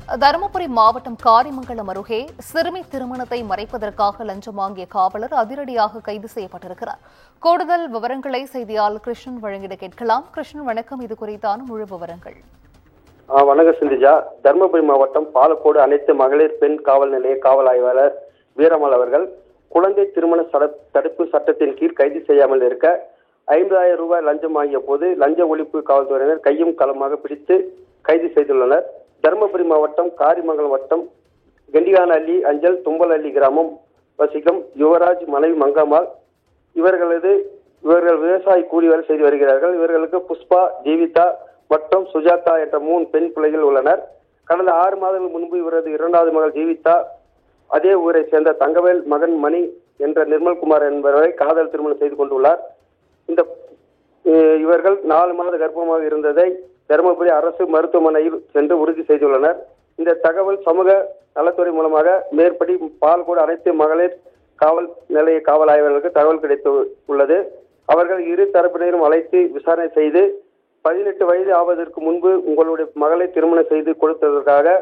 தருமபுரி மாவட்டம் காரிமங்கலம் அருகே சிறுமி திருமணத்தை மறைப்பதற்காக லஞ்சம் வாங்கிய காவலர் அதிரடியாக கைது செய்யப்பட்டிருக்கிறார். கூடுதல் விவரங்களை செய்தியாளர் கிருஷ்ணன் வழங்கிட கேட்கலாம். கிருஷ்ணன், வணக்கம். இது குறித்தான முழு விவரங்கள். வணக்கம் சிந்திஜா. தருமபுரி மாவட்டம் பாலக்கோடு அனைத்து மகளிர் பெண் காவல் நிலைய காவல் ஆய்வாளர் வீரமல் அவர்கள் குழந்தை திருமண தடுப்பு சட்டத்தின் கீழ் கைது செய்யாமல் இருக்க 50,000 ரூபாய் லஞ்சம் வாங்கிய போது லஞ்ச ஒழிப்பு காவல்துறையினர் கையும் களமாக பிடித்து கைது செய்துள்ளனர். தருமபுரி மாவட்டம் காரிமங்கலம் வட்டம் கண்டிகானஹள்ளி அஞ்சல் தும்பலஹள்ளி கிராமம் வசிக்கும் யுவராஜ் மனைவி மங்கம்மாள் இவர்கள் விவசாய கூலி வேலை செய்து வருகிறார்கள். இவர்களுக்கு புஷ்பா, ஜீவிதா மற்றும் சுஜாதா என்ற 3 பெண் பிள்ளைகள் உள்ளனர். கடந்த 6 மாதங்கள் முன்பு இவரது 2வது மகள் ஜீவிதா அதே ஊரை சேர்ந்த தங்கவேல் மகன் மணி என்ற நிர்மல்குமார் என்பவரை காதல் திருமணம் செய்து கொண்டுள்ளார். இவர்கள் 4 மாத கர்ப்பமாக இருந்ததை தருமபுரி அரசு மருத்துவமனையில் சென்று உறுதி செய்துள்ளனர். இந்த தகவல் சமூக நலத்துறை மூலமாக மேற்படி பாலக்கோடு அனைத்து மகளிர் காவல் நிலைய காவல் ஆய்வாளர்களுக்கு தகவல் கிடைத்து உள்ளது. அவர்கள் இரு தரப்பினரும் அழைத்து விசாரணை செய்து 18 வயது ஆவதற்கு முன்பு உங்களுடைய மகளை திருமணம் செய்து கொடுத்ததற்காக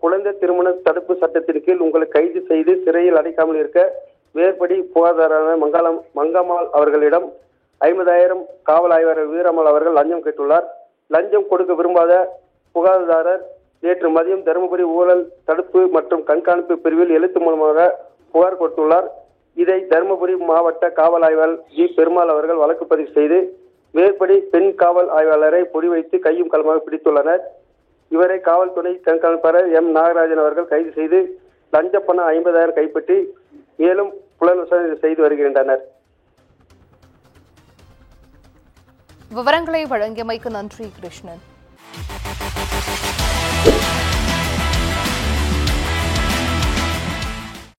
குழந்தை திருமண தடுப்பு சட்டத்தின் கீழ் உங்களை கைது செய்து சிறையில் அடைக்காமல் இருக்க மேற்படி புகார்தாரரான மங்கம்மாள் அவர்களிடம் 50,000 காவல் ஆய்வாளர் வீரமல் அவர்கள் லஞ்சம் கேட்டுள்ளார். லஞ்சம் கொடுக்க விரும்பாத புகார்தாரர் நேற்று மதியம் தருமபுரி ஊழல் தடுப்பு மற்றும் கண்காணிப்பு பிரிவில் எழுத்து மூலமாக புகார் கொடுத்துள்ளார். இதை தருமபுரி மாவட்ட காவல் ஆய்வாளர் ஜி பெருமாள் அவர்கள் வழக்கு பதிவு செய்து மேற்படி பெண் காவல் ஆய்வாளரை பொடி வைத்து கையும் களமாக பிடித்துள்ளனர். இவரை காவல்துறை கண்காணிப்பாளர் எம் நாகராஜன் அவர்கள் கைது செய்து லஞ்ச பணம் 50,000 கைப்பற்றி மேலும் புலன் விசாரணை செய்து வருகின்றனர். விவரங்களை வழங்கியமைக்கு நன்றி கிருஷ்ணன்.